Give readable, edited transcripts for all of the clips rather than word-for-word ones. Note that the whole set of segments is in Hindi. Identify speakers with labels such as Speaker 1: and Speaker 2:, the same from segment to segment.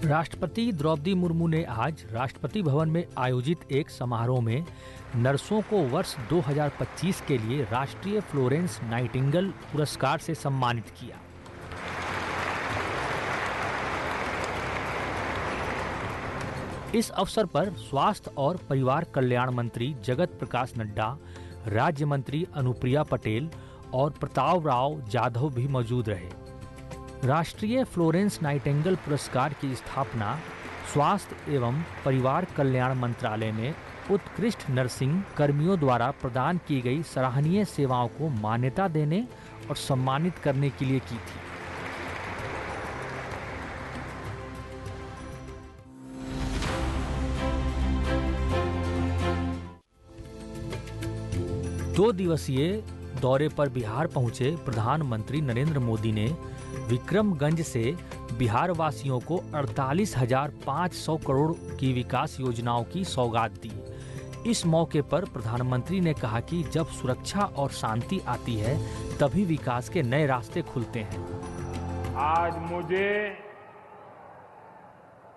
Speaker 1: राष्ट्रपति द्रौपदी मुर्मू ने आज राष्ट्रपति भवन में आयोजित एक समारोह में नर्सों को वर्ष 2025 के लिए राष्ट्रीय फ्लोरेंस नाइटिंगेल पुरस्कार से सम्मानित किया। इस अवसर पर स्वास्थ्य और परिवार कल्याण मंत्री जगत प्रकाश नड्डा, राज्य मंत्री अनुप्रिया पटेल और प्रताप राव जाधव भी मौजूद रहे। राष्ट्रीय फ्लोरेंस नाइटिंगेल पुरस्कार की स्थापना स्वास्थ्य एवं परिवार कल्याण मंत्रालय में उत्कृष्ट नर्सिंग कर्मियों द्वारा प्रदान की गई सराहनीय सेवाओं को मान्यता देने और सम्मानित करने के लिए की थी। दो दिवसीय दौरे पर बिहार पहुंचे प्रधानमंत्री नरेंद्र मोदी ने विक्रमगंज से बिहार वासियों को 48,500 करोड़ की विकास योजनाओं की सौगात दी। इस मौके पर प्रधानमंत्री ने कहा कि जब सुरक्षा और शांति आती है तभी विकास के नए रास्ते खुलते हैं।
Speaker 2: आज मुझे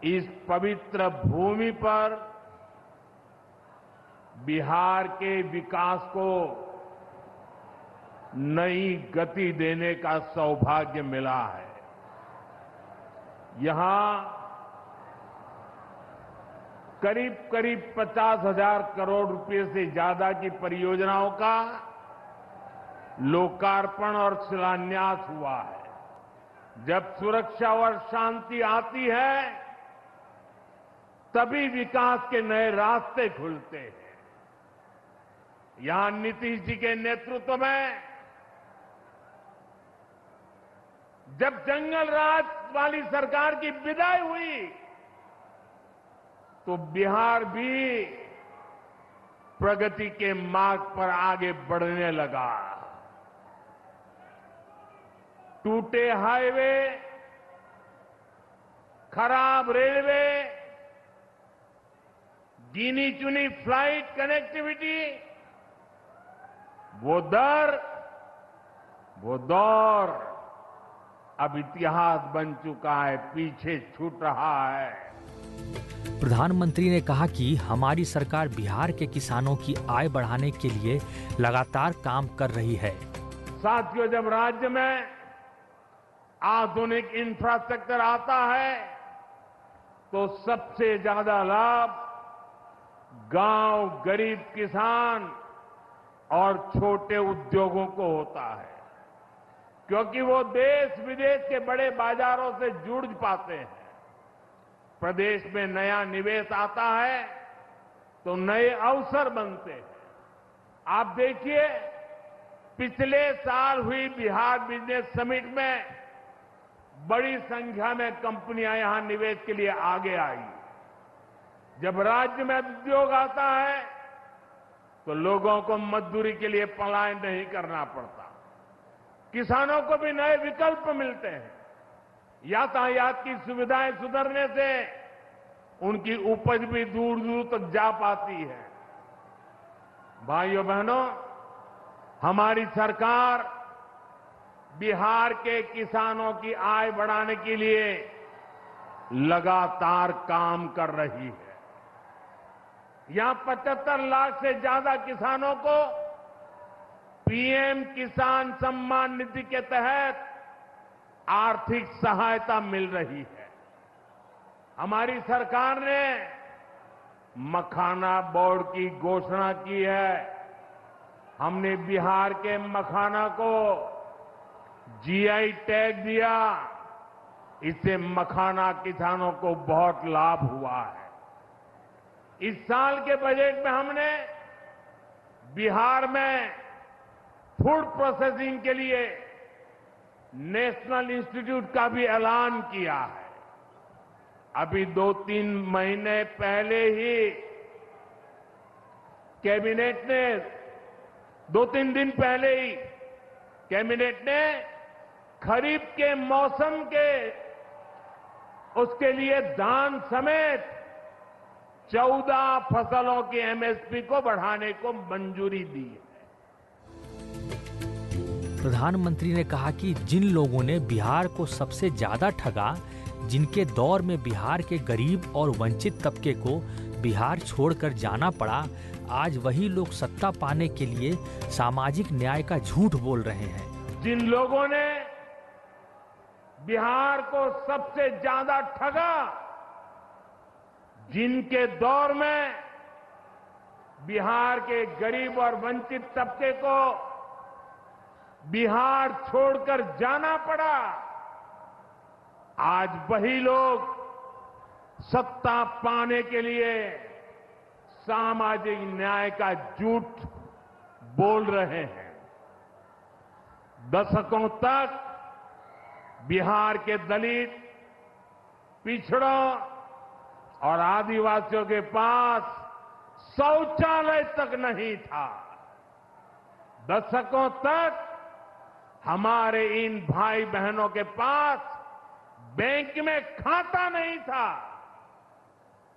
Speaker 2: इस पवित्र भूमि पर बिहार के विकास को नई गति देने का सौभाग्य मिला है। यहां करीब 50,000 करोड़ रुपए से ज्यादा की परियोजनाओं का लोकार्पण और शिलान्यास हुआ है। जब सुरक्षा और शांति आती है तभी विकास के नए रास्ते खुलते हैं। यहां नीतीश जी के नेतृत्व में जब जंगल राज वाली सरकार की विदाई हुई तो बिहार भी प्रगति के मार्ग पर आगे बढ़ने लगा। टूटे हाईवे, खराब रेलवे, गिनी चुनी फ्लाइट कनेक्टिविटी, वो दौर अब इतिहास बन चुका है, पीछे छूट रहा है।
Speaker 1: प्रधानमंत्री ने कहा कि हमारी सरकार बिहार के किसानों की आय बढ़ाने के लिए लगातार काम कर रही है।
Speaker 2: साथियों, जब राज्य में आधुनिक इंफ्रास्ट्रक्चर आता है तो सबसे ज्यादा लाभ गांव, गरीब किसान और छोटे उद्योगों को होता है, क्योंकि वो देश विदेश के बड़े बाजारों से जुड़ पाते हैं। प्रदेश में नया निवेश आता है तो नए अवसर बनते हैं। आप देखिए, पिछले साल हुई बिहार बिजनेस समिट में बड़ी संख्या में कंपनियां यहां निवेश के लिए आगे आई। जब राज्य में उद्योग आता है तो लोगों को मजदूरी के लिए पलायन नहीं करना पड़ता, किसानों को भी नए विकल्प मिलते हैं। यातायात की सुविधाएं सुधरने से उनकी उपज भी दूर दूर तक जा पाती है। भाइयों बहनों, हमारी सरकार बिहार के किसानों की आय बढ़ाने के लिए लगातार काम कर रही है। यहां 75 लाख से ज्यादा किसानों को पीएम किसान सम्मान निधि के तहत आर्थिक सहायता मिल रही है। हमारी सरकार ने मखाना बोर्ड की घोषणा की है। हमने बिहार के मखाना को जीआई टैग दिया। इससे मखाना किसानों को बहुत लाभ हुआ है। इस साल के बजट में हमने बिहार में फूड प्रोसेसिंग के लिए नेशनल इंस्टीट्यूट का भी ऐलान किया है। अभी 2-3 महीने पहले ही कैबिनेट ने 2-3 दिन पहले ही कैबिनेट ने खरीफ के मौसम के उसके लिए धान समेत 14 फसलों की एमएसपी को बढ़ाने को मंजूरी दी है।
Speaker 1: प्रधानमंत्री ने कहा कि जिन लोगों ने बिहार को सबसे ज्यादा ठगा जिनके दौर में बिहार के गरीब और वंचित तबके को बिहार छोड़कर जाना पड़ा, आज वही लोग सत्ता पाने के लिए सामाजिक न्याय का झूठ बोल रहे हैं।
Speaker 2: जिन लोगों ने बिहार को सबसे ज्यादा ठगा, जिनके दौर में बिहार के गरीब और वंचित तबके को बिहार छोड़कर जाना पड़ा, आज वही लोग सत्ता पाने के लिए सामाजिक न्याय का झूठ बोल रहे हैं। दशकों तक बिहार के दलित, पिछड़ों और आदिवासियों के पास शौचालय तक नहीं था। दशकों तक हमारे इन भाई बहनों के पास बैंक में खाता नहीं था।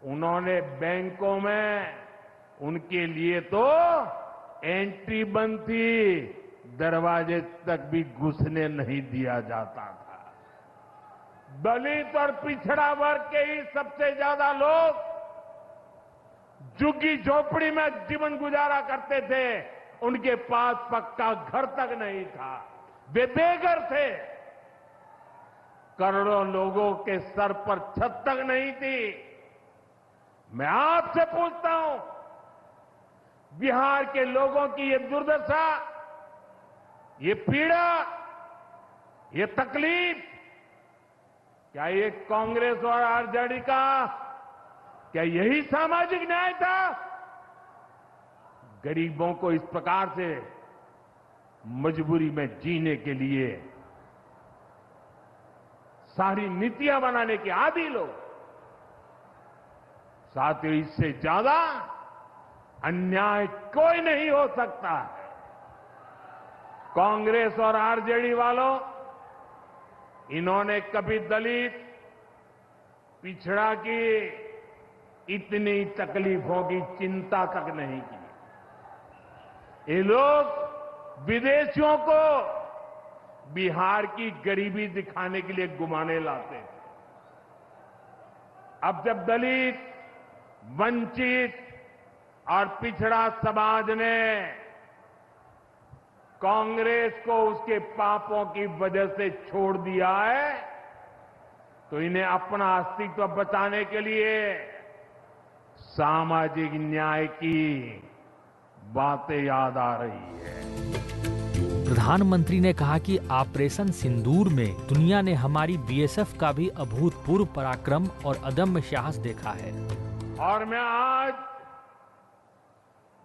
Speaker 2: उन्होंने बैंकों में उनके लिए तो एंट्री बंद थी, दरवाजे तक भी घुसने नहीं दिया जाता था। दलित और पिछड़ा वर्ग के ही सबसे ज्यादा लोग झुग्गी झोपड़ी में जीवन गुजारा करते थे। उनके पास पक्का घर तक नहीं था, वे बेघर थे। करोड़ों लोगों के सर पर छत तक नहीं थी। मैं आपसे पूछता हूं, बिहार के लोगों की ये दुर्दशा, ये पीड़ा, ये तकलीफ, क्या ये कांग्रेस और आरजेडी का, क्या यही सामाजिक न्याय था? गरीबों को इस प्रकार से मजबूरी में जीने के लिए सारी नीतियां बनाने के आदी लोग। साथियों, इससे ज्यादा अन्याय कोई नहीं हो सकता है। कांग्रेस और आरजेडी वालों, इन्होंने कभी दलित, पिछड़ा की इतनी तकलीफों की चिंता तक नहीं की। ये लोग विदेशियों को बिहार की गरीबी दिखाने के लिए घुमाने लाते थे। अब जब दलित, वंचित और पिछड़ा समाज ने कांग्रेस को उसके पापों की वजह से छोड़ दिया है, तो इन्हें अपना अस्तित्व बचाने के लिए सामाजिक न्याय की बातें याद आ रही है।
Speaker 1: प्रधानमंत्री ने कहा कि ऑपरेशन सिंदूर में दुनिया ने हमारी बीएसएफ का भी अभूतपूर्व पराक्रम और अदम्य साहस देखा है।
Speaker 2: और मैं आज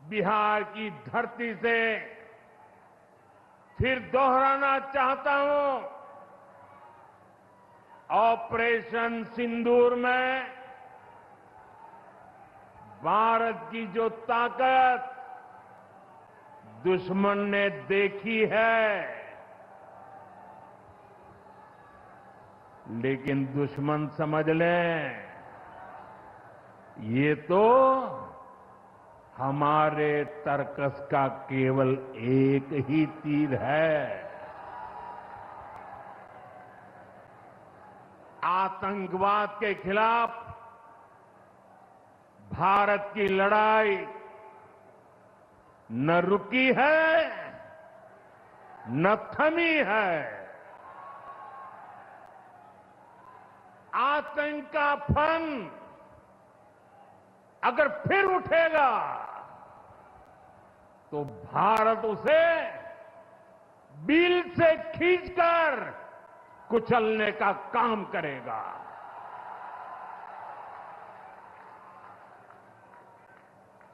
Speaker 2: बिहार की धरती से फिर दोहराना चाहता हूं, ऑपरेशन सिंदूर में भारत की जो ताकत दुश्मन ने देखी है, लेकिन दुश्मन समझ लें, ये तो हमारे तर्कस का केवल एक ही तीर है। आतंकवाद के खिलाफ भारत की लड़ाई न रुकी है, न थमी है। आतंक का फन अगर फिर उठेगा तो भारत उसे बिल से खींचकर कुचलने का काम करेगा।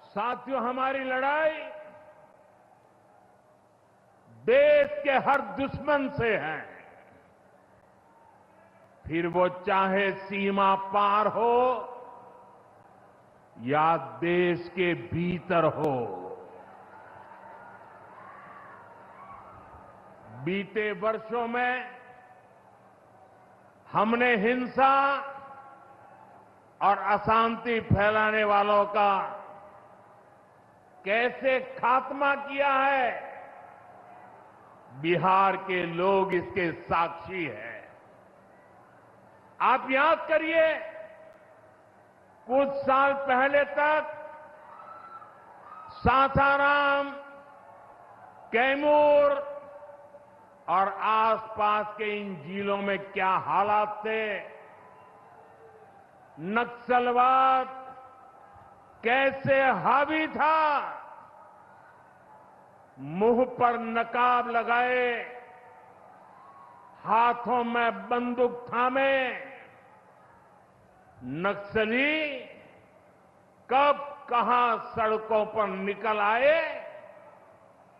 Speaker 2: साथियों, हमारी लड़ाई देश के हर दुश्मन से है, फिर वो चाहे सीमा पार हो या देश के भीतर हो। बीते वर्षों में हमने हिंसा और अशांति फैलाने वालों का कैसे खात्मा किया है, बिहार के लोग इसके साक्षी हैं। आप याद करिए, कुछ साल पहले तक सासाराम, कैमूर और आसपास के इन जिलों में क्या हालात थे, नक्सलवाद कैसे हावी था, मुंह पर नकाब लगाए, हाथों में बंदूक थामे नक्सली कब कहां सड़कों पर निकल आए,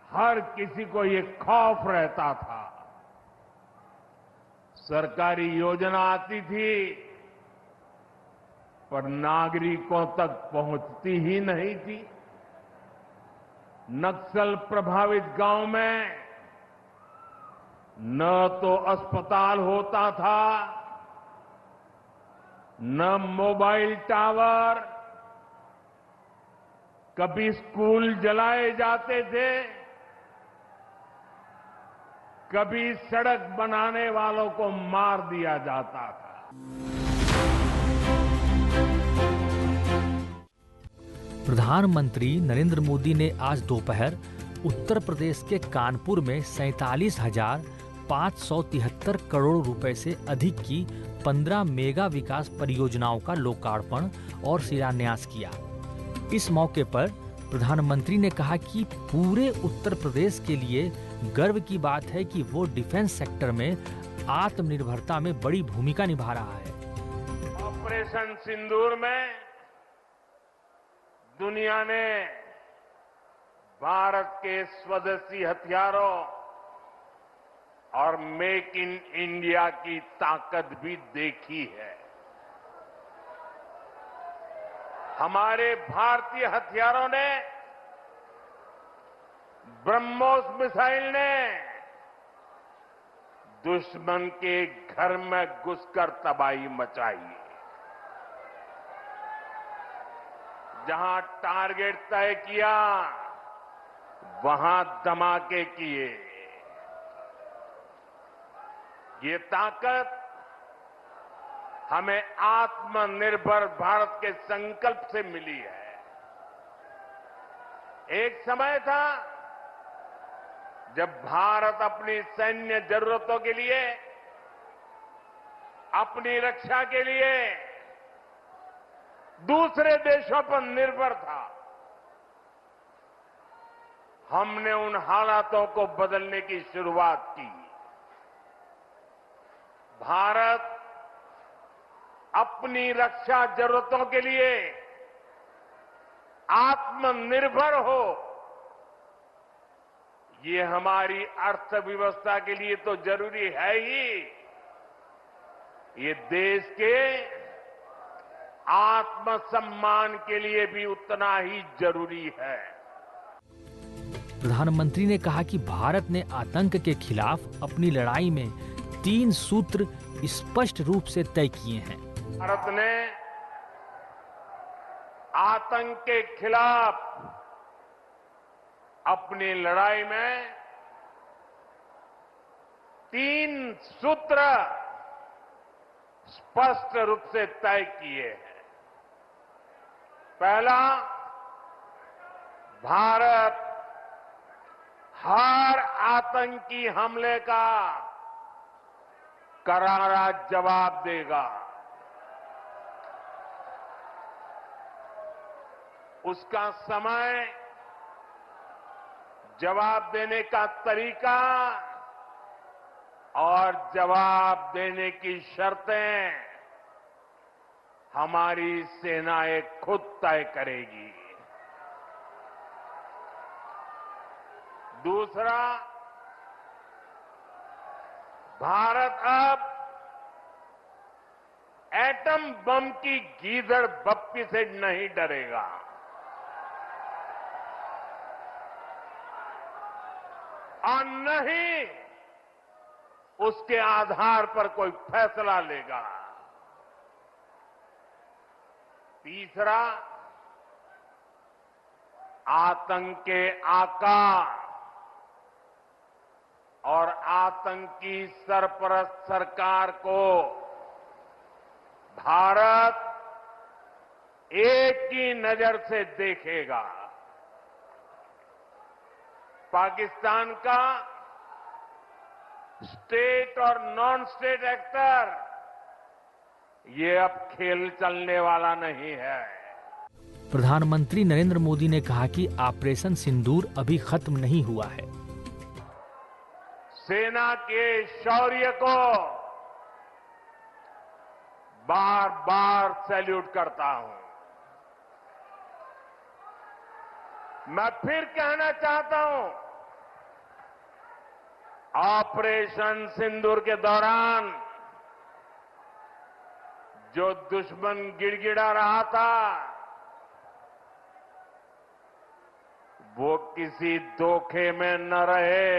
Speaker 2: हर किसी को ये खौफ रहता था। सरकारी योजना आती थी पर नागरिकों तक पहुंचती ही नहीं थी। नक्सल प्रभावित गांव में न तो अस्पताल होता था, न मोबाइल टावर, कभी स्कूल जलाए जाते थे, कभी सड़क बनाने वालों को मार दिया जाता था।
Speaker 1: प्रधानमंत्री नरेंद्र मोदी ने आज दोपहर उत्तर प्रदेश के कानपुर में 47,573 करोड़ रुपए से अधिक की 15 मेगा विकास परियोजनाओं का लोकार्पण और शिलान्यास किया। इस मौके पर प्रधानमंत्री ने कहा कि पूरे उत्तर प्रदेश के लिए गर्व की बात है कि वो डिफेंस सेक्टर में आत्मनिर्भरता में बड़ी भूमिका निभा रहा है।
Speaker 2: ऑपरेशन सिंदूर में दुनिया ने भारत के स्वदेशी हथियारों और मेक इन इंडिया की ताकत भी देखी है। हमारे भारतीय हथियारों ने, ब्रह्मोस मिसाइल ने दुश्मन के घर में घुसकर तबाही मचाई। जहां टारगेट तय किया वहां धमाके किए। ये ताकत हमें आत्मनिर्भर भारत के संकल्प से मिली है। एक समय था जब भारत अपनी सैन्य जरूरतों के लिए, अपनी रक्षा के लिए दूसरे देशों पर निर्भर था। हमने उन हालातों को बदलने की शुरुआत की। भारत अपनी रक्षा जरूरतों के लिए आत्मनिर्भर हो, ये हमारी अर्थव्यवस्था के लिए तो जरूरी है ही, ये देश के आत्मसम्मान के लिए भी उतना ही जरूरी है।
Speaker 1: प्रधानमंत्री ने कहा कि भारत ने आतंक के खिलाफ अपनी लड़ाई में 3 सूत्र स्पष्ट रूप से तय किए हैं।
Speaker 2: भारत ने आतंक के खिलाफ अपनी लड़ाई में 3 सूत्र स्पष्ट रूप से तय किए हैं। पहला, भारत हर आतंकी हमले का करारा जवाब देगा। उसका समय, जवाब देने का तरीका और जवाब देने की शर्तें हमारी सेनाएं खुद तय करेगी। दूसरा, भारत अब एटम बम की गीदड़ बप्पी से नहीं डरेगा। और न ही उसके आधार पर कोई फैसला लेगा। तीसरा, आतंक के आका और आतंकी सरपरस्त सरकार को भारत एक ही नजर से देखेगा। पाकिस्तान का स्टेट और नॉन स्टेट एक्टर ये अब खेल चलने वाला नहीं है।
Speaker 1: प्रधानमंत्री नरेंद्र मोदी ने कहा कि ऑपरेशन सिंदूर अभी खत्म नहीं हुआ है।
Speaker 2: सेना के शौर्य को बार बार सैल्यूट करता हूं। मैं फिर कहना चाहता हूं, ऑपरेशन सिंदूर के दौरान जो दुश्मन गिड़गिड़ा रहा था वो किसी धोखे में न रहे।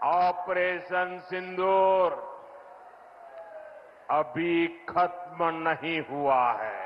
Speaker 2: ऑपरेशन सिंदूर अभी खत्म नहीं हुआ है।